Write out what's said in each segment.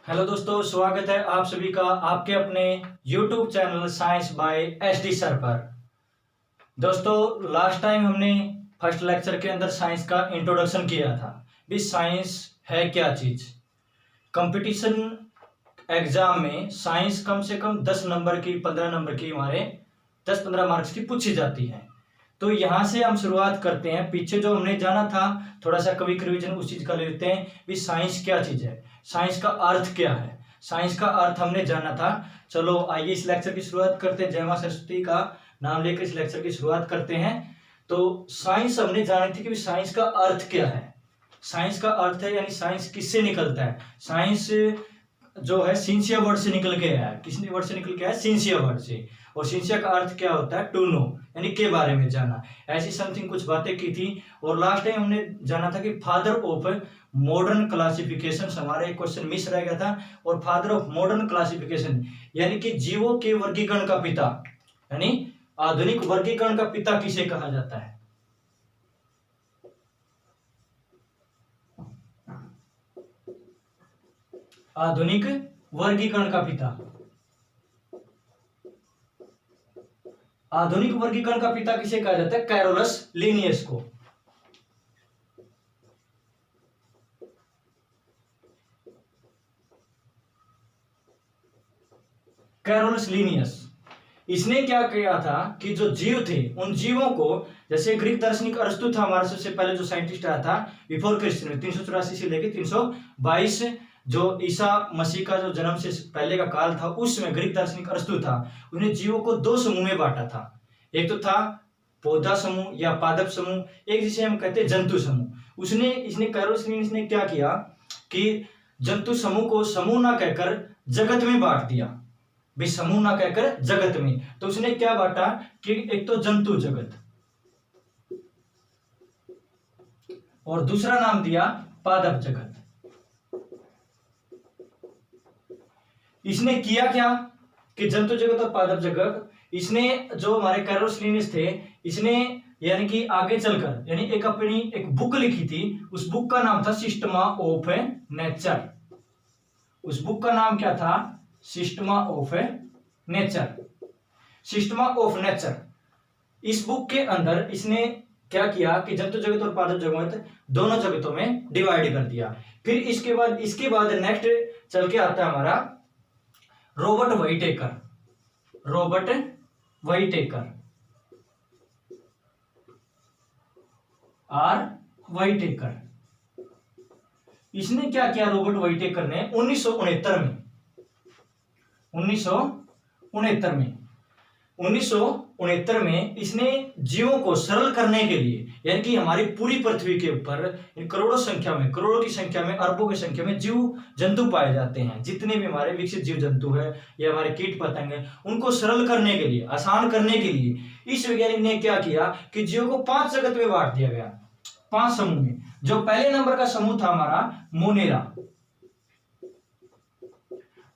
Hello दोस्तों, स्वागत है आप सभी का आपके अपने YouTube channel science by SD sir पर। दोस्तों, लास्ट टाइम हमने फर्स्ट लेक्चर के अंदर साइंस का इंट्रोडक्शन किया था। भी साइंस है क्या चीज। कंपटीशन एग्जाम में साइंस कम से कम 10 नंबर की 15 नंबर की हमारे 10-15 मार्क्स की पूछी जाती है। तो यहां से हम शुरुआत करते हैं। पीछे जो हमने जाना था थोड़ा सा क्विक रिवीजन उस चीज का लेते हैं। भी साइंस क्या चीज है, साइंस का अर्थ क्या है। साइंस का अर्थ हमने जाना था। चलो आइए इस लेक्चर की शुरुआत करते हैं। जय मां सरस्वती का नाम लेकर इस लेक्चर की शुरुआत करते हैं। तो साइंस हमने जानी थी कि साइंस का अर्थ क्या है। साइंस का अर्थ है यानी साइंस किससे निकलता है। साइंस जो है सिंसिया वर्ड से निकल के आया है। किस वर्ड से निकल के आया? सिंसिया वर्ड से। और सिंसिया का अर्थ क्या होता है? टू नो, यानी के बारे में जाना। ऐसी समथिंग कुछ बातें की थी। और लास्ट टाइम हमने जाना था कि फादर ऑफ मॉडर्न क्लासिफिकेशन, हमारा एक क्वेश्चन मिस रह गया था। और फादर ऑफ मॉडर्न क्लासिफिकेशन यानी कि जीवों के वर्गीकरण का पिता, यानी आधुनिक वर्गीकरण का पिता किसे कहा जाता है? आधुनिक वर्गीकरण का पिता, आधुनिक वर्गीकरण का पिता किसे कहा जाता है? कैरोलस लिनियस को। Carolus Linnaeus. इसने क्या किया था कि जो जीव थे उन जीवों को, जैसे ग्रीक दार्शनिक अरस्तु था हमारा सबसे पहले जो साइंटिस्ट आया था बिफोर क्रिश्चियन 384 से लेकर 322, जो ईसा मसीह का जो जन्म से पहले का काल था, उसमें ग्रीक दार्शनिक अरस्तु था। उसने जीवों को दो समूह में बांटा था। एक तो था पौधा समूह या पादप समूह, एक जिसे हम कहते हैं जंतु समूह। इसने कैरोलस लिनियस ने क्या किया कि जंतु समूह को समूह ना कहकर जगत में बांट दिया। भी समूह ना कहकर जगत में। तो उसने क्या बांटा कि एक तो जंतु जगत और दूसरा नाम दिया पादप जगत। इसने किया क्या कि जंतु जगत और पादप जगत, इसने जो हमारे कैरोलस लिनियस थे, इसने यानी कि आगे चलकर यानी एक अपनी एक बुक लिखी थी। उस बुक का नाम था सिस्टमा ऑफ नेचर। उस बुक का नाम क्या था? Systema of nature. Systema of nature. इस बुक के अंदर इसने क्या किया कि जंतु जगत और पादप जगत दोनों जगतों में डिवाइड कर दिया। फिर इसके बाद नेक्स्ट चल के आता है हमारा Robert Whitaker. Robert Whitaker, R Whitaker. इसने क्या किया रॉबर्ट व्हाइटेकर ने 1969 में इसने जीवों को सरल करने के लिए, यानी कि हमारी पूरी पृथ्वी के ऊपर करोड़ों की संख्या में अरबों की संख्या में जीव जंतु पाए जाते हैं। जितने भी हमारे विकसित जीव जंतु है या हमारे कीट पतंग है, उनको सरल करने के लिए, आसान करने के लिए इस वैज्ञानिक ने क्या किया कि जीवों को 5 जगत में बांट दिया गया, 5 समूह में। जो पहले नंबर का समूह था हमारा मोनेरा,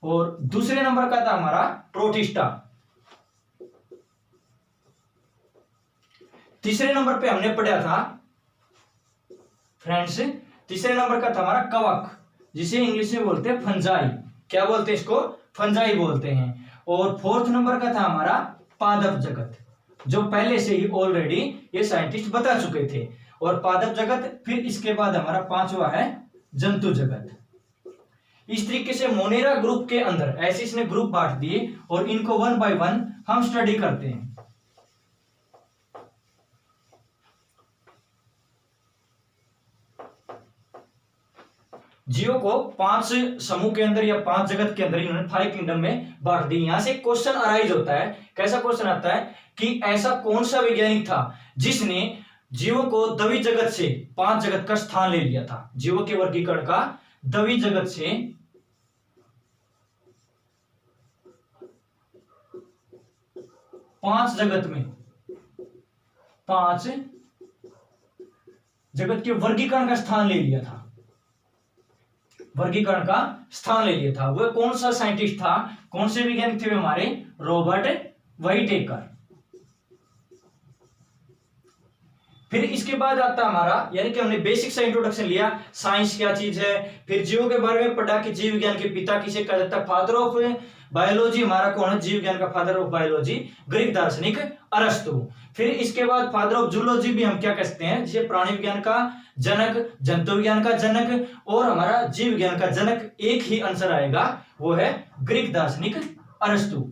और दूसरे नंबर का था हमारा प्रोटिस्टा। तीसरे नंबर पे हमने पढ़ा था फ्रेंड्स, तीसरे नंबर का था हमारा कवक, जिसे इंग्लिश में बोलते हैं फंजाई। क्या बोलते हैं इसको? फंजाई बोलते हैं। और फोर्थ नंबर का था हमारा पादप जगत, जो पहले से ही ऑलरेडी ये साइंटिस्ट बता चुके थे। और पादप जगत, फिर इसके बाद हमारा पांचवा है जंतु जगत। इस तरीके से मोनेरा ग्रुप के अंदर ऐसे इसने ग्रुप बांट दिए और इनको 1 बाय 1 हम स्टडी करते हैं। जीवों को 5 समूह के अंदर या 5 जगत के अंदर इन्होंने 5 किंगडम में बांट दी। यहां से क्वेश्चन अराइज होता है। कैसा क्वेश्चन आता है कि ऐसा कौन सा वैज्ञानिक था जिसने जीवों को दवी जगत से 5 जगत का स्थान ले लिया था। जीवों के वर्गीकरण का दवी जगत से 5 जगत में, 5 जगत के वर्गीकरण का स्थान ले लिया था। वर्गीकरण का स्थान ले लिया था। वह कौन सा साइंटिस्ट था? कौन से वैज्ञानिक थे हमारे? रॉबर्ट व्हाइटेकर। फिर इसके बाद आता हमारा, यानी कि हमने बेसिक सा इंट्रोडक्शन लिया, साइंस क्या चीज है, फिर जीवों के बारे में पढ़ा कि जीव विज्ञान के पिता किसे कहा जाता है, फादर ऑफ बायोलॉजी हमारा कौन है, जीव विज्ञान का फादर ऑफ बायोलॉजी ग्रीक दार्शनिक अरस्तु। फिर इसके बाद फादर ऑफ जूलॉजी भी हम क्या कहते हैं, जिसे प्राणी विज्ञान का जनक, जंतु विज्ञान का जनक और हमारा जीव विज्ञान का जनक, एक ही आंसर आएगा, वो है ग्रीक दार्शनिक अरस्तु।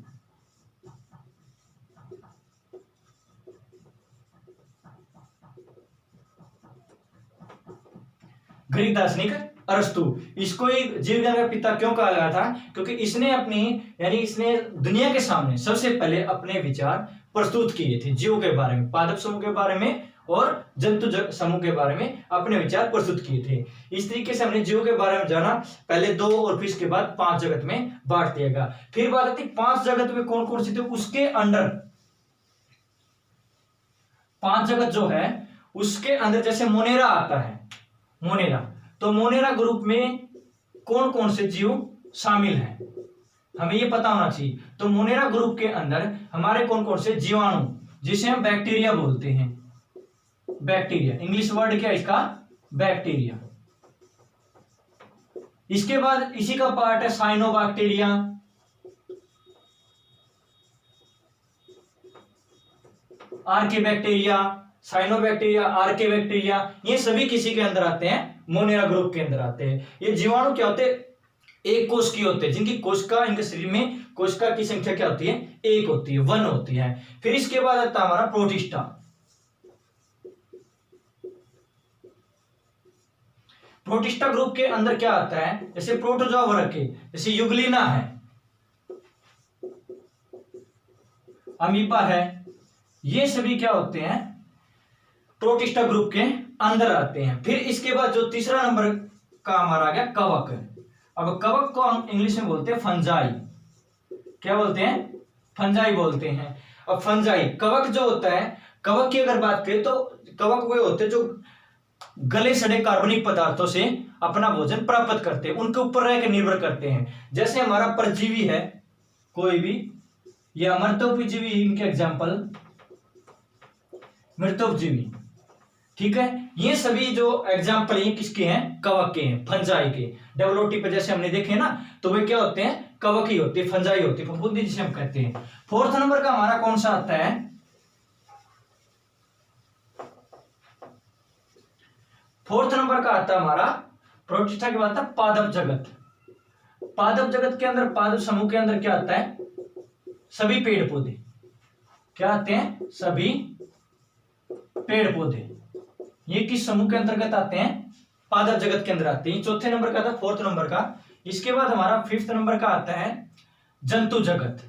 ग्रीक दार्शनिक अरस्तु। इसको ही जीव विज्ञान का पिता क्यों कहा गया था, क्योंकि इसने अपनी, यानी इसने दुनिया के सामने सबसे पहले अपने विचार प्रस्तुत किए थे जीवों के बारे में, पादप समूह के बारे में और जंतु समूह के बारे में अपने विचार प्रस्तुत किए थे। इस तरीके से हमने जीवों के बारे में जाना, पहले 2 और फिर इसके बाद 5 जगत में बांट दिया गया। फिर बात आती 5 जगत में कौन कौन सी थी, उसके अंडर 5 जगत जो है उसके अंदर जैसे मोनेरा आता है, मोनेरा, तो मोनेरा ग्रुप में कौन कौन से जीव शामिल हैं, हमें ये पता होना चाहिए। तो मोनेरा ग्रुप के अंदर हमारे कौन कौन से जीवाणु, जिसे हम बैक्टीरिया बोलते हैं, बैक्टीरिया, इंग्लिश वर्ड क्या है इसका, बैक्टीरिया। इसके बाद इसी का पार्ट है साइनोबैक्टीरिया, आर्किबैक्टीरिया, साइनोबैक्टीरिया, आर्किबैक्टीरिया, ये सभी किसी के अंदर आते हैं, मोनेरा ग्रुप के अंदर आते हैं। ये जीवाणु क्या होते हैं, एक कोश की होते हैं, जिनकी कोशिका, इनके शरीर में कोशिका की संख्या क्या होती है, 1 होती है, 1 होती है। फिर इसके बाद आता है हमारा प्रोटिस्टा। प्रोटिस्टा ग्रुप के अंदर क्या आता है, जैसे प्रोटोजोआ वर्ग के, जैसे युगलिना है, अमीबा है, ये सभी क्या होते हैं, प्रोटिस्टा ग्रुप के अंदर आते हैं। फिर इसके बाद जो तीसरा नंबर का हमारा आ गया कवक। अब कवक को हम इंग्लिश में बोलते हैं फंजाई, क्या बोलते हैं, फंजाई बोलते हैं। अब फंजाई, कवक जो होता है, कवक की अगर बात करें तो कवक वे होते हैं जो गले सड़े कार्बनिक पदार्थों से अपना भोजन प्राप्त करते हैं, उनके ऊपर रहकर निर्भर करते हैं। जैसे हमारा परजीवी है कोई भी, या मृतोपजीवी, इनके एग्जाम्पल मृतोपजीवी, ठीक है। ये सभी जो एग्जाम्पल ये किसके हैं, कवक के हैं, फंजाई के। डेवलोटी पे जैसे हमने देखे ना, तो वे क्या होते हैं, कवक ही होते हैं, फंजाई होती है, फफूंदी जिसे हम कहते हैं। 4th नंबर का हमारा कौन सा आता है, 4th नंबर का आता है हमारा प्रोटिस्टा के बाद आता है पादप जगत। पादप जगत के अंदर, पादप समूह के अंदर क्या आता है, सभी पेड़ पौधे, क्या आते हैं, सभी पेड़ पौधे, ये किस समूह के अंतर्गत आते हैं, पादप जगत के अंदर आते हैं। 4th नंबर का था, 4th नंबर का। इसके बाद हमारा 5th नंबर का आता है जंतु जगत।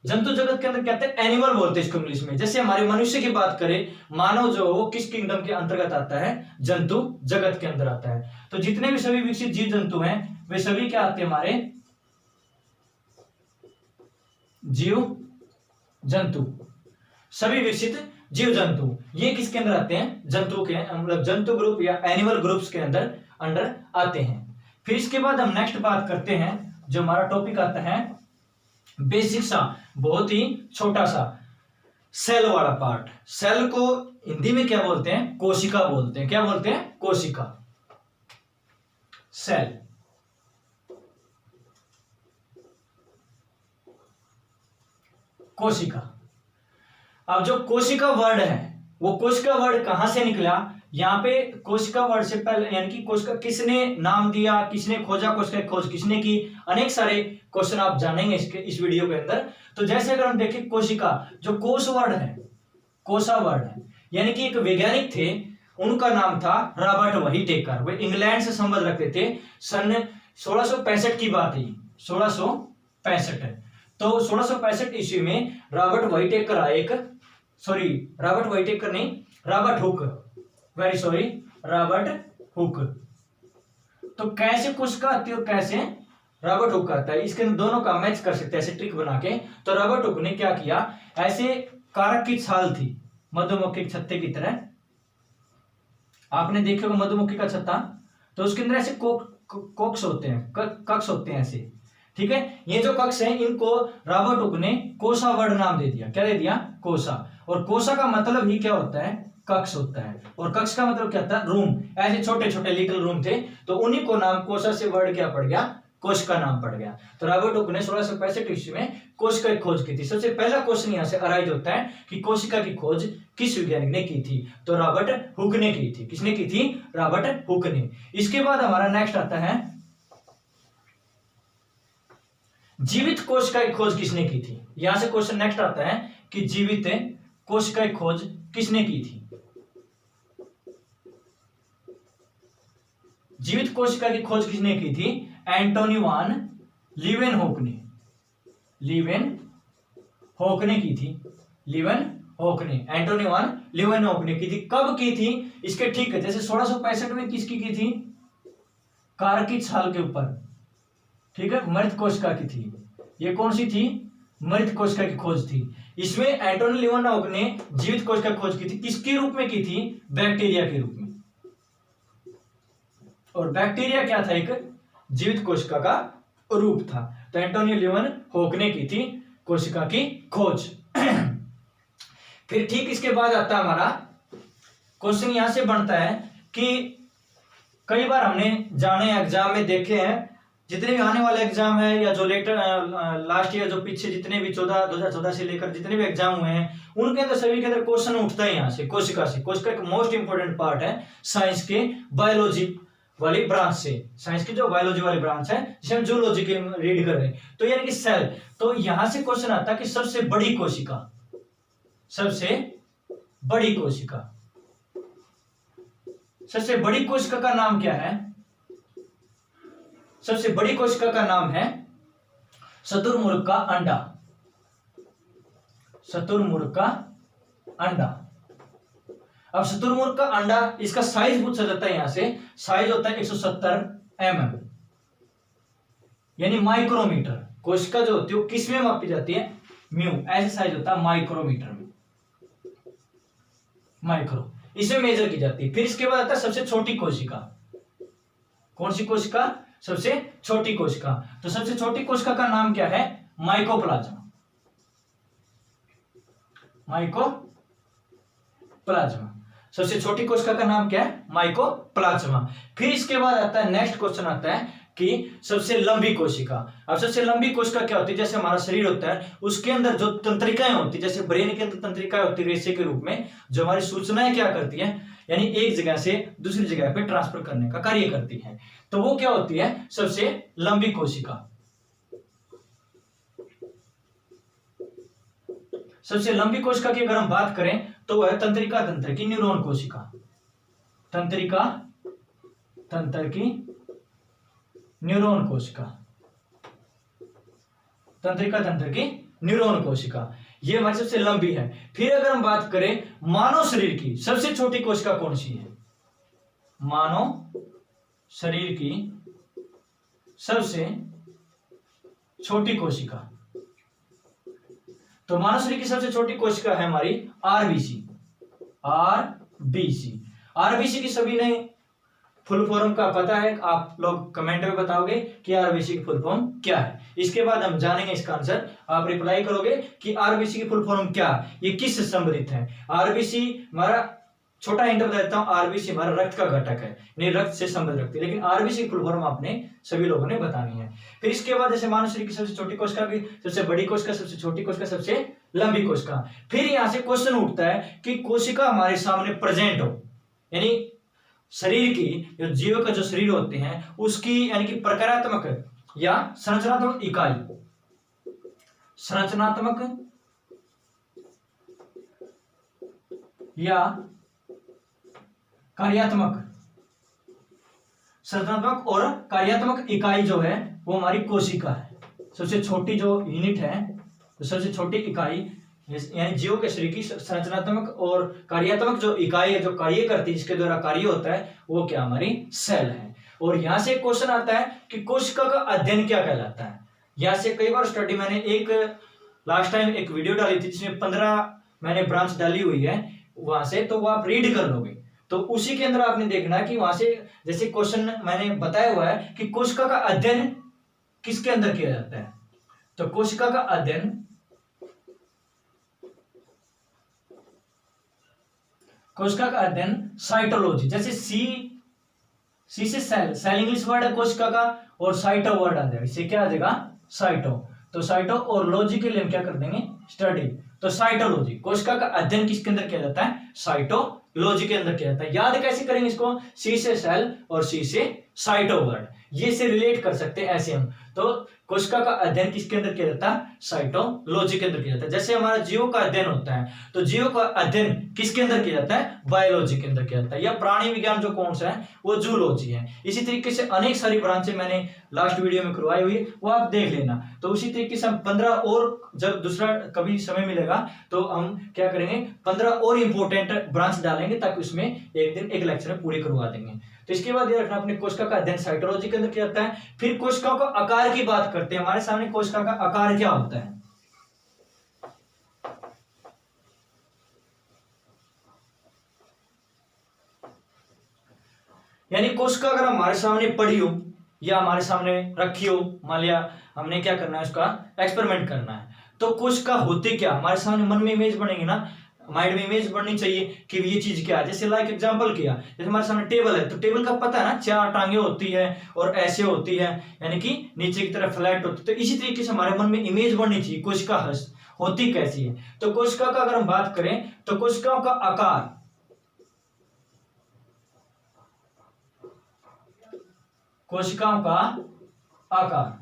जंतु जगत के अंदर क्या आता है, एनिमल बोलते हैं इसको इंग्लिश में। जैसे हमारे मनुष्य की बात करें, मानव जो वो किस किंगडम के अंतर्गत आता है, जंतु जगत के अंदर आता है। तो जितने भी सभी विकसित जीव जंतु हैं वे सभी क्या आते हैं, हमारे जीव जंतु, सभी विकसित जीव जंतु, ये किसके अंदर आते हैं, जंतु के, मतलब जंतु ग्रुप या एनिमल ग्रुप्स के अंडर आते हैं। फिर इसके बाद हम नेक्स्ट बात करते हैं, जो हमारा टॉपिक आता है बेसिक सा, बहुत ही छोटा सा, सेल वाला पार्ट। सेल को हिंदी में क्या बोलते हैं, कोशिका बोलते हैं, क्या बोलते हैं, कोशिका, सेल। कोशिका। अब जो कोशिका वर्ड है, वो कोशिका वर्ड कहां से निकला, यहाँ पे कोशिका वर्ड से पहले, यानी कि कोशिका किसने नाम दिया, किसने खोजा, कोशिका की खोज किसने की, अनेक सारे क्वेश्चन आप जानेंगे इस वीडियो के अंदर। तो जैसे अगर हम देखें कोशिका, जो कोश वर्ड है, कोशा वर्ड है, यानी कि एक वैज्ञानिक थे, उनका नाम था रॉबर्ट व्हाइटेकर। वे इंग्लैंड से संबंध रखते थे। सन 1665 की बात है, 1665। तो 1665 ईस्वी में रॉबर्ट व्हाइटेकर आए, रॉबर्ट व्हाइटेकर नहीं, Robert Hooke, very sorry, Robert Hooke. तो कैसे कोशिका आती है और कैसे रॉबर्ट हुक आता है, इसके दोनों का मैच कर सकते हैं ऐसे ट्रिक बना के। तो रॉबर्ट हुक ने क्या किया, ऐसे कारक की छाल थी मधुमक्खी के छत्ते की तरह, आपने देखे होगा मधुमक्खी का छत्ता, तो उसके अंदर ऐसे कॉक्स होते हैं, कक्ष होते हैं ऐसे, ठीक है। ये जो कक्ष हैं, इनको रॉबर्ट हुक ने कोशा वर्ड नाम दे दिया। क्या दे दिया, कोशा। और कोशा का मतलब ही क्या होता है, कक्ष होता है, और कक्ष का मतलब क्या था, रूम। ऐसे छोटे छोटे लिटिल रूम थे, तो उन्हीं को नाम कोशा से वर्ड क्या पड़ गया, कोश का नाम पड़ गया। तो रॉबर्ट हुक ने 1665 ईस्वी में कोश की खोज की थी। सबसे पहला क्वेश्चन यहाँ से अराइज होता है कि कोशिका की खोज किस वैज्ञानिक ने की थी, तो रॉबर्ट हुक ने की थी। किसने की थी, रॉबर्ट हुक ने। इसके बाद हमारा नेक्स्ट आता है जीवित कोशिका की खोज किसने की थी। यहां से क्वेश्चन नेक्स्ट आता है कि जीवित कोशिका की खोज किसने की थी। जीवित कोशिका की खोज किसने की थी, एंटोनी वान लीवेनहोक ने, लीवेनहोक ने की थी, लीवेनहोक ने, एंटोनी वान लीवेनहोक ने की थी। कब की थी, इसके ठीक है, जैसे 1665 में किसकी की थी, कार की छाल के ऊपर, ठीक है, मृत कोशिका की थी। ये कौन सी थी, मृत कोशिका की खोज थी। इसमें एंटोनी लीवेनहोक ने जीवित कोशिका की खोज की थी। किसके रूप में की थी, बैक्टीरिया के रूप में। और बैक्टीरिया क्या था, एक जीवित कोशिका का रूप था। तो एंटोनी लीवेनहोक ने की थी कोशिका की खोज। फिर ठीक इसके बाद आता है हमारा क्वेश्चन, यहां से बनता है कि कई बार हमने जाने एग्जाम में देखे हैं, जितने भी आने वाले एग्जाम है या जो लेटर लास्ट ईयर जो पीछे जितने भी 2014 से लेकर जितने भी एग्जाम हुए हैं, उनके अंदर सभी के अंदर क्वेश्चन उठता है यहाँ से कोशिका से। कोशिका एक मोस्ट इंपोर्टेंट पार्ट है साइंस के बायोलॉजी वाली ब्रांच से, साइंस की जो बायोलॉजी वाली ब्रांच है जिसे हम जूलॉजी के रीड कर रहे हैं, तो यानी कि सेल। तो यहां से क्वेश्चन आता है कि सबसे बड़ी कोशिका, सबसे बड़ी कोशिका, सबसे बड़ी कोशिका का नाम क्या है, सबसे बड़ी कोशिका का नाम है शुतुरमुर्ग का अंडा, शुतुरमुर्ग का अंडा। अब शुतुरमुर्ग का अंडा, इसका साइज पूछा जाता है, यहां से साइज होता है 170 mm, यानी माइक्रोमीटर। कोशिका जो होती है वो किस में मापी जाती है, म्यू, ऐसे साइज होता है माइक्रोमीटर में, माइक्रो, इसमें मेजर की जाती है। फिर इसके बाद आता है सबसे छोटी कोशिका। कौन सी कोशिका, सबसे छोटी कोशिका। तो सबसे छोटी कोशिका का नाम क्या है, माइकोप्लाज्मा, माइकोप्लाज्मा। सबसे छोटी कोशिका का नाम क्या है, माइकोप्लाज्मा। फिर इसके बाद आता है नेक्स्ट क्वेश्चन आता है कि सबसे लंबी कोशिका। अब सबसे लंबी कोशिका क्या होती है, जैसे हमारा शरीर होता है उसके अंदर जो तंत्रिकाएं होती है, जैसे ब्रेन के अंदर तंत्रिकाएं होती है रेशे के रूप में, जो हमारी सूचनाएं क्या करती है, यानी एक जगह से दूसरी जगह पे ट्रांसफर करने का कार्य करती है, तो वो क्या होती है, सबसे लंबी कोशिका। सबसे लंबी कोशिका की अगर हम बात करें तो वह तंत्रिका तंत्र की न्यूरॉन कोशिका, तंत्रिका तंत्र की न्यूरॉन कोशिका, तंत्रिका तंत्र की न्यूरॉन कोशिका, ये हमारी सबसे लंबी है। फिर अगर हम बात करें मानव शरीर की सबसे छोटी कोशिका कौन सी है, मानव शरीर की सबसे छोटी कोशिका, तो मानव शरीर की सबसे छोटी कोशिका है हमारी आरबीसी, आरबीसी। आरबीसी की सभी ने फुल फॉर्म का पता है, आप लोग कमेंट में बताओगे कि आरबीसी की फुल फॉर्म क्या है। इसके बाद हम जानेंगे इसका आंसर, आप रिप्लाई करोगे कि आरबीसी की फुल फॉर्म क्या है, ये किस से संबंधित है। आरबीसी हमारा, छोटा हिंट बता देता हूं, आरबीसी हमारा रक्त का घटक है, नहीं रक्त से संबंध रखती है, लेकिन आरबीसी की फुल फॉर्म आपने सभी लोगों ने बतानी है। फिर इसके बाद जैसे मानव शरीर की सबसे छोटी कोशिका की, सबसे बड़ी कोशिका, सबसे छोटी कोशिका, सबसे लंबी कोशिका। फिर यहां से क्वेश्चन उठता है कि कोशिका हमारे सामने प्रेजेंट हो, यानी शरीर की जो जीव का जो शरीर होते हैं उसकी यानी कि प्रकारात्मक या संरचनात्मक इकाई, संरचनात्मक या कार्यात्मक, संरचनात्मक और कार्यात्मक इकाई जो है वो हमारी कोशिका है। सबसे छोटी जो यूनिट है, तो सबसे छोटी इकाई यानी जीव के शरीर की संरचनात्मक और कार्यात्मक जो इकाई है, जो कार्य करती है, जिसके द्वारा कार्य होता है, वो क्या हमारी सेल है। और यहां से क्वेश्चन आता है कि कोशिका का अध्ययन क्या कहलाता है। यहां से कई बार स्टडी, मैंने एक लास्ट टाइम एक वीडियो डाली थी जिसमें 15 मैंने ब्रांच डाली हुई है, वहां से तो वो आप रीड कर लोगे, तो उसी के अंदर आपने देखना कि वहां से जैसे क्वेश्चन मैंने बताया हुआ है कि कोशिका का अध्ययन किसके अंदर किया जाता है, तो कोशिका का अध्ययन कोशिका का अध्ययन साइटोलॉजी, जैसे सी से सेल इंग्लिश वर्ड है कोशिका का, और साइटो वर्ड आ जाएगा, इससे क्या आ जाएगा साइटो। तो साइटो और लॉजी के लिए हम क्या कर देंगे स्टडी। तो साइटोलॉजी, कोशिका का अध्ययन किसके अंदर किया जाता है साइटोलॉजी के अंदर किया जाता है। याद कैसे करेंगे इसको, सी से सेल और सी से साइटो वर्ड, ये से रिलेट कर सकते हैं ऐसे हम। तो कोशिका का अध्ययन किसके अंदर किया जाता है साइटोलॉजी के अंदर किया जाता है। जैसे हमारा जीवों का अध्ययन होता है, तो जीवों का अध्ययन किसके अंदर किया जाता है बायोलॉजी के अंदर किया जाता है। या प्राणी विज्ञान जो कौन सा है वो जूलॉजी है। इसी तरीके से अनेक सारी ब्रांचें मैंने लास्ट वीडियो में करवाई हुई, वो आप देख लेना। तो उसी तरीके से हम 15 और जब दूसरा कभी समय मिलेगा तो हम क्या करेंगे 15 और इंपॉर्टेंट ब्रांच डालेंगे, ताकि उसमें एक दिन एक लेक्चर में पूरे करवा देंगे। तो इसके बाद ये रखना अपने कोशिका का अध्ययन साइटोलॉजी के अंदर किया जाता है। फिर कोशिकाओं का आकार की बात करते हैं, हमारे सामने कोशिका का आकार क्या होता है। यानी कोशिका अगर हमारे सामने पड़ी हो या हमारे सामने रखी हो, मान लिया हमने क्या करना है उसका एक्सपेरिमेंट करना है, तो कोशिका होती क्या हमारे सामने मन में इमेज बनेगी ना, माइंड में इमेज बननी चाहिए कि ये चीज क्या है। जैसे लाइक एग्जांपल किया, जैसे हमारे सामने टेबल है, तो टेबल का पता है ना 4 टांगे होती है और ऐसे होती है, यानी कि नीचे की तरफ फ्लैट होती है। तो इसी तरीके से हमारे मन में इमेज बननी चाहिए कोशिका होती कैसी है। तो कोशिका का अगर हम बात करें तो कोशिकाओं का आकार, कोशिकाओं का आकार,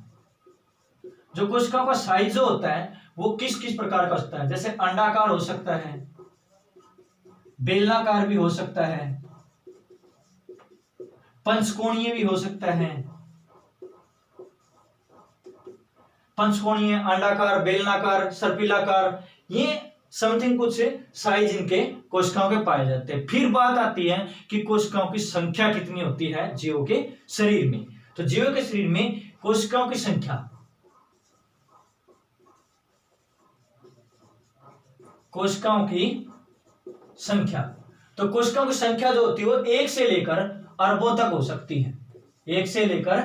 जो कोशिकाओं का साइज जो होता है वो किस किस प्रकार का होता है। जैसे अंडाकार हो सकता है, बेलनाकार भी हो सकता है, पंचकोणीय भी हो सकता है। पंचकोणीय, अंडाकार, बेलनाकार, सर्पिलाकार, ये समथिंग कुछ साइज इनके कोशिकाओं के पाए जाते हैं। फिर बात आती है कि कोशिकाओं की संख्या कितनी होती है जीवों के शरीर में। तो जीवों के शरीर में कोशिकाओं की संख्या, कोशिकाओं की संख्या, तो कोशिकाओं की संख्या जो होती है वो 1 से लेकर अरबों तक हो सकती है। 1 से लेकर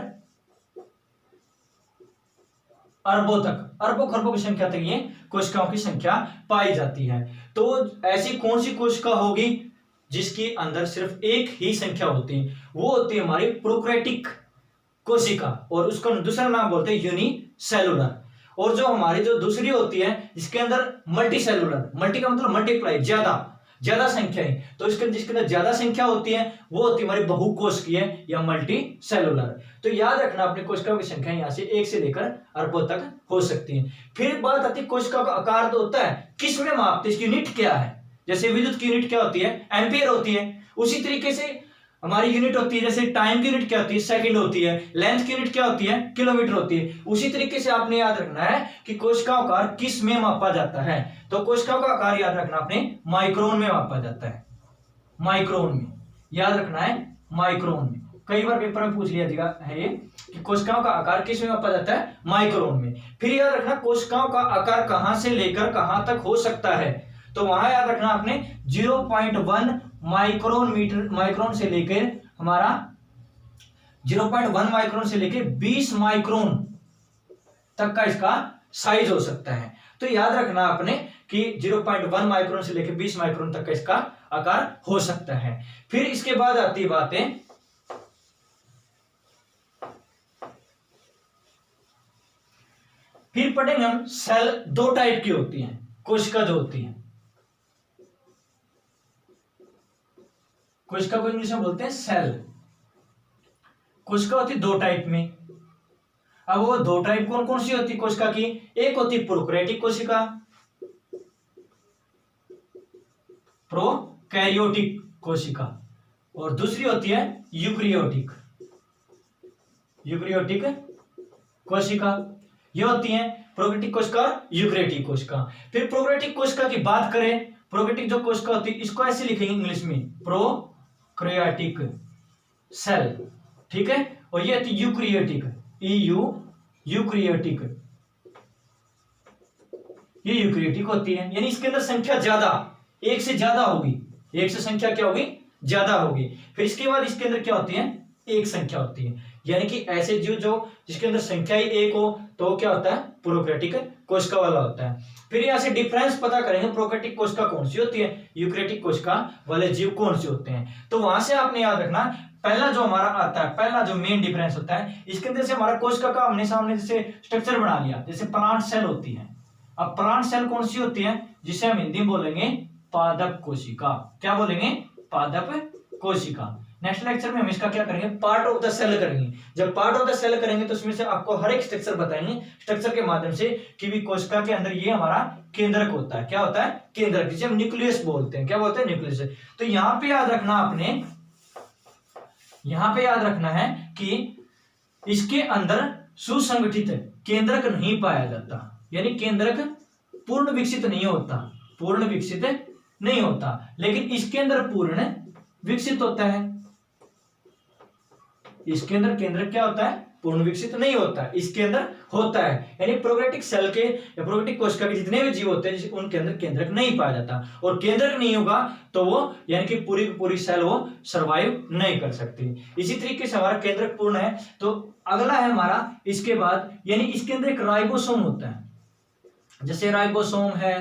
अरबों तक, अरबों खरबों की संख्या तक ये कोशिकाओं की संख्या पाई जाती है। तो ऐसी कौन सी कोशिका होगी जिसके अंदर सिर्फ एक ही संख्या होती है, वो होती है हमारी प्रोकैरियोटिक कोशिका, और उसका दूसरा नाम बोलते हैं यूनिसेलुलर। और जो हमारी जो दूसरी होती है जिसके अंदर मल्टी सेलुलर, मल्टी का मतलब मल्टीप्लाई, ज्यादा संख्या है, तो इसके जिसके अंदर ज्यादा संख्या होती है वो होती है हमारी बहुकोशिकीय या मल्टी सेलुलर। तो याद रखना अपनी कोशिकाओं की संख्या यहाँ से 1 से लेकर अरबों तक हो सकती है। फिर बात आती है कोशिका का आकार तो होता है किस में मापते हैं, इसकी यूनिट क्या है। जैसे विद्युत की यूनिट क्या होती है एम्पियर होती है, उसी तरीके से हमारी यूनिट होती है, जैसे टाइम की यूनिट क्या होती है सेकंड होती है, लेंथ की यूनिट क्या होती है किलोमीटर होती है। उसी तरीके से आपने याद रखना है कि कोशिकाओं का आकार किस में मापा जाता है। तो कोशिकाओं का आकार याद रखना आपने माइक्रोन में मापा जाता है, माइक्रोन में याद रखना है, माइक्रोन में। कई बार पेपर में पूछ लिया जाएगा है ये कि कोशिकाओं का आकार किस में मापा जाता है माइक्रोन में। फिर याद रखना कोशिकाओं का आकार कहां से लेकर कहां तक हो सकता है, तो वहां याद रखना आपने 0.1 माइक्रोन से लेकर हमारा 0.1 माइक्रोन से लेकर 20 माइक्रोन तक का इसका साइज हो सकता है। तो याद रखना आपने कि 0.1 माइक्रोन से लेकर 20 माइक्रोन तक का इसका आकार हो सकता है। फिर इसके बाद आती है बातें फिर पढ़ेंगे हम सेल 2 टाइप की होती हैं, कोशिका जो होती है, कोशिका को इंग्लिश में बोलते हैं सेल। कोशिका होती है 2 टाइप में। अब वो 2 टाइप कौन कौन सी होती है कोशिका की, एक होती है प्रोकैरियोटिक कोशिका, प्रोकैरियोटिक कोशिका, और दूसरी होती है यूकैरियोटिक कोशिका। ये होती है प्रोकैरियोटिक कोशिका, यूकैरियोटिक कोशिका। फिर प्रोकैरियोटिक कोशिका की बात करें, प्रोकैरियोटिक जो कोशिका होती है इसको ऐसे लिखेंगे इंग्लिश में प्रोकैरियोटिक सेल, ठीक है। और ये होती है यूकैरियोटिक, यूकैरियोटिक, ये यूकैरियोटिक होती है, यानी इसके अंदर संख्या ज्यादा, 1 से ज्यादा होगी, 1 से संख्या क्या होगी ज्यादा होगी। फिर इसके बाद इसके अंदर क्या होती है एक संख्या होती है, यानी कि ऐसे जीव जो जिसके अंदर संख्या ही 1 हो तो क्या होता है प्रोकैरियोटिक कोशिका वाला होता है। फिर यहाँ से डिफरेंस पता करेंगे प्रोकैरियोटिक कोशिका कौन सी होती है, यूकैरियोटिक कोशिका वाले जीव कौन से होते हैं। तो वहां से आपने याद रखना, पहला जो हमारा आता है, पहला जो मेन डिफरेंस होता है, इसके अंदर से हमारा कोशिका का हमने सामने जैसे स्ट्रक्चर बना लिया, जैसे प्लांट सेल होती है। अब प्लांट सेल कौन सी होती है, जिसे हम हिंदी में बोलेंगे पादप कोशिका। क्या बोलेंगे, पादप कोशिका। नेक्स्ट लेक्चर में हम इसका क्या करेंगे, पार्ट ऑफ द सेल करेंगे। जब पार्ट ऑफ द सेल करेंगे तो उसमें से आपको हर एक स्ट्रक्चर बताएंगे, स्ट्रक्चर के माध्यम से कि भी कोशिका के अंदर ये हमारा केंद्रक होता है। क्या होता है, केंद्रक, जिसे हम न्यूक्लियस बोलते हैं। क्या बोलते हैं, न्यूक्लियस। तो यहाँ पे याद रखना आपने, यहाँ पे याद रखना है कि इसके अंदर सुसंगठित केंद्रक नहीं पाया जाता, यानी केंद्रक पूर्ण विकसित नहीं होता, पूर्ण विकसित नहीं होता, लेकिन इसके अंदर पूर्ण विकसित होता है। इसके अंदर केंद्रक क्या होता है, पूर्ण विकसित नहीं होता है, इसके अंदर होता है। यानी प्रोकैरियोटिक सेल के या प्रोकैरियोटिक कोशिका के जितने भी जीव होते हैं उनके अंदर केंद्रक नहीं पाया जाता, और केंद्रक नहीं होगा तो वो यानी कि पूरी पूरी सेल वो सर्वाइव नहीं कर सकती। इसी तरीके से हमारा केंद्रक पूर्ण है। तो अगला है हमारा इसके बाद, यानी इसके अंदर एक राइबोसोम होता है, जैसे राइबोसोम है,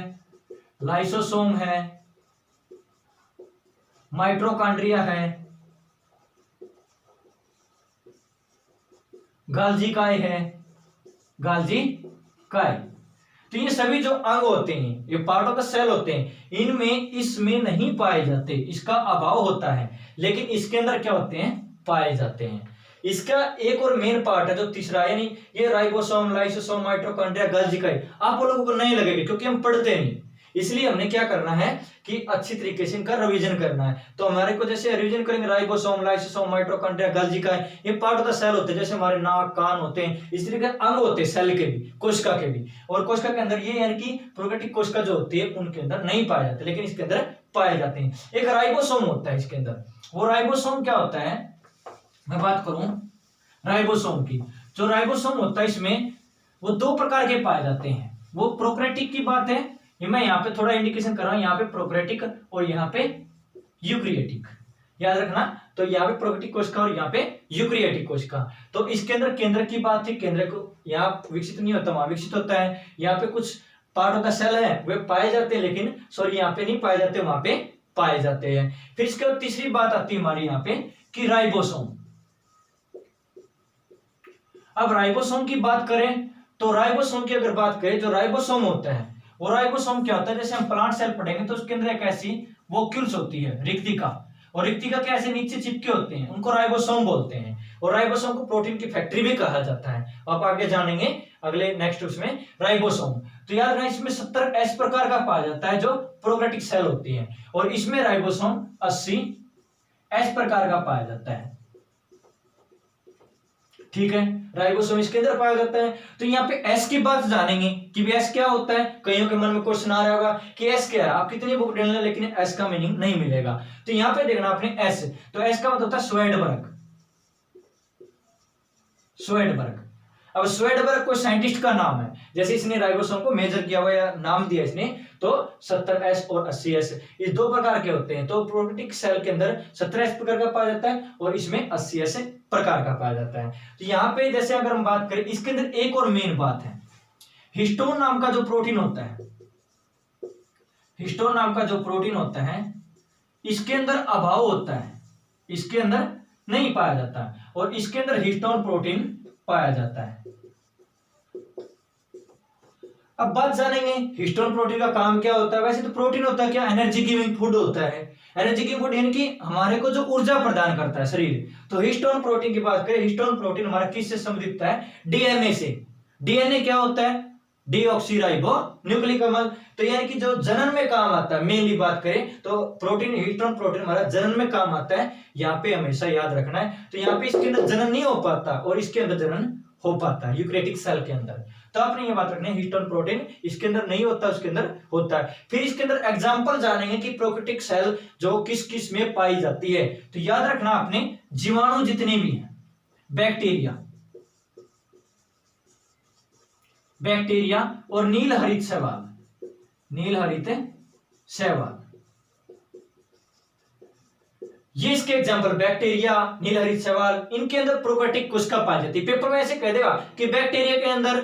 लाइसोसोम है, माइटोकॉन्ड्रिया है, गाल्जी काय है, गाल्जी काय। तो ये सभी जो अंग होते हैं, ये पार्ट ऑफ द सेल होते हैं, इनमें इसमें नहीं पाए जाते, इसका अभाव होता है, लेकिन इसके अंदर क्या होते हैं, पाए जाते हैं। इसका एक और मेन पार्ट है जो तीसरा, यानी ये राइबोसोम, लाइसोसोम, माइटोकॉन्ड्रिया, गाल्जी काय आप लोगों को नहीं लगेगा क्योंकि हम पढ़ते नहीं, इसलिए हमने क्या करना है कि अच्छी तरीके से इनका रिवीजन करना है। तो हमारे को जैसे रिवीजन करेंगे, राइबोसोम, लाइसोसोम, माइटोकॉन्ड्रिया, गाल्जी काय, ये पार्ट ऑफ द सेल होते हैं, जैसे हमारे नाक, कान होते हैं, इस तरीके के अंग होते हैं सेल के भी, कोशिका के भी। और कोशिका के अंदर ये यानी कि प्रोकैरियोटिक कोशिका जो होती है उनके अंदर नहीं पाए जाते, लेकिन इसके अंदर पाए जाते हैं। एक राइबोसोम होता है इसके अंदर, वो राइबोसोम क्या होता है, मैं बात करूं राइबोसोम की। जो राइबोसोम होता है इसमें वो दो प्रकार के पाए जाते हैं। वो प्रोकैरियोटिक की बात है, ये मैं यहाँ पे थोड़ा इंडिकेशन कर रहा हूँ, यहाँ पे प्रोकैरियोटिक और यहाँ पे यूकैरियोटिक, याद रखना। तो यहाँ पे प्रोकैरियोटिक कोशिका और यहाँ पे यूकैरियोटिक कोशिका। तो इसके अंदर केंद्र की बात थी, केंद्र को यहाँ विकसित नहीं होता, वहां विकसित होता है। यहाँ पे कुछ पार्ट ऑफ द सेल है वे पाए जाते हैं, लेकिन सॉरी यहाँ पे नहीं पाए जाते, वहां पे पाए जाते हैं। फिर इसके बाद तीसरी बात आती है हमारी यहाँ पे कि राइबोसोम। अब राइबोसोम की बात करें तो राइबोसोम की अगर बात करें, जो राइबोसोम होता है वो राइबोसोम क्या होता है, जैसे हम प्लांट सेल पढ़ेंगे तो उसके अंदर एक ऐसी वोक्यूल्स होती है, रिक्तिका, और रिक्तिका के ऐसे नीचे चिपके होते हैं, उनको राइबोसोम बोलते हैं। और राइबोसोम को प्रोटीन की फैक्ट्री भी कहा जाता है, आप आगे जानेंगे अगले नेक्स्ट उसमें राइबोसोम। तो याद रखना इसमें 70 एस प्रकार का पाया जाता है जो प्रोकैरियोटिक सेल होती है, और इसमें राइबोसोम 80 एस प्रकार का पाया जाता है। ठीक है, राइबोसोम इसके अंदर पाया जाता है। तो यहाँ पे एस की बात जानेंगे कि एस क्या होता है। कईयों के मन में क्वेश्चन आ रहा होगा कि एस क्या है, आप कितनी बुक ले लें लेकिन एस का मीनिंग नहीं मिलेगा। तो यहाँ पे देखना आपने एस, तो एस का मतलब होता है स्वेडबर्ग। स्वेडबर्ग, अब स्वेडबर्ग कोई साइंटिस्ट का नाम है, जैसे इसने राइबोसोम को मेजर किया हुआ या नाम दिया इसने, तो 70S और 80S इस दो प्रकार के होते हैं। तो प्रोकैरियोटिक सेल के अंदर 70S प्रकार का पाया जाता है और इसमें 80S प्रकार का पाया जाता है। तो यहाँ पे जैसे अगर हम बात करें, इसके अंदर एक और मेन बात है, हिस्टोन नाम का जो प्रोटीन होता है, हिस्टोन नाम का जो प्रोटीन होता है इसके अंदर अभाव होता है, इसके अंदर नहीं पाया जाता, और इसके अंदर हिस्टोन प्रोटीन पाया जाता है। अब बात जानेंगे हिस्टोन प्रोटीन का काम क्या होता है। वैसे तो प्रोटीन होता है क्या, एनर्जी गिविंग फूड होता है। एनर्जी गिविंग फूड यानी कि हमारे को जो ऊर्जा प्रदान करता है शरीर। तो हिस्टोन प्रोटीन की बात करें, हिस्टोन प्रोटीन हमारा किससे संबंधित है, डीएनए से। डीएनए क्या होता है, डीऑक्सीराइबो न्यूक्लिक अम्ल। तो यानी कि जो जनन में काम आता है, मेनली बात करें तो प्रोटीन, हिस्टोन प्रोटीन हमारा जनन में काम आता है, यहाँ पे हमेशा याद रखना है। तो यहाँ पे इसके अंदर जनन नहीं हो पाता और इसके अंदर जनन हो पाता है यूकैरियोटिक सेल के अंदर। तो आपने ये बात रखनी है, हिस्टोन प्रोटीन इसके अंदर नहीं होता, उसके अंदर होता है। फिर इसके अंदर एग्जांपल जानेंगे कि प्रोकैरियोटिक सेल जो किस किस में पाई जाती है। तो याद रखना आपने, जीवाणु जितने भी हैं, बैक्टीरिया, बैक्टीरिया और नील हरित शैवाल, नील हरित शैवाल, ये इसके एग्जांपल बैक्टीरिया, नीलहरित शैवाल, इनके अंदर प्रोकैरियोटिक कोशिका पाई जाती है। पेपर में ऐसे कह देगा कि बैक्टीरिया के अंदर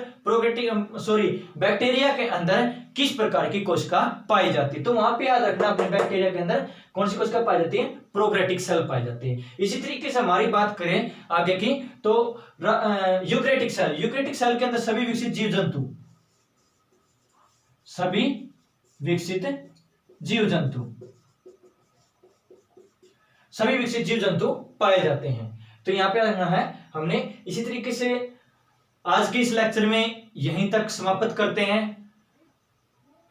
बैक्टीरिया के अंदर किस प्रकार की कोशिका पाई जाती है, तो वहां पे याद रखना अपने बैक्टीरिया के अंदर कौन सी कोशिका पाई जाती है, प्रोकैरियोटिक सेल पाई जाती है। इसी तरीके से हमारी बात करें आगे की तो यूकैरियोटिक सेल के अंदर सभी विकसित जीव जंतु पाए जाते हैं। तो यहाँ पे रखना है हमने। इसी तरीके से आज के इस लेक्चर में यहीं तक समाप्त करते हैं।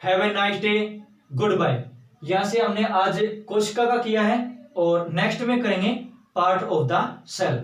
Have a nice day, good bye. यहां से हमने आज कोशिका का किया है और नेक्स्ट में करेंगे पार्ट ऑफ द सेल।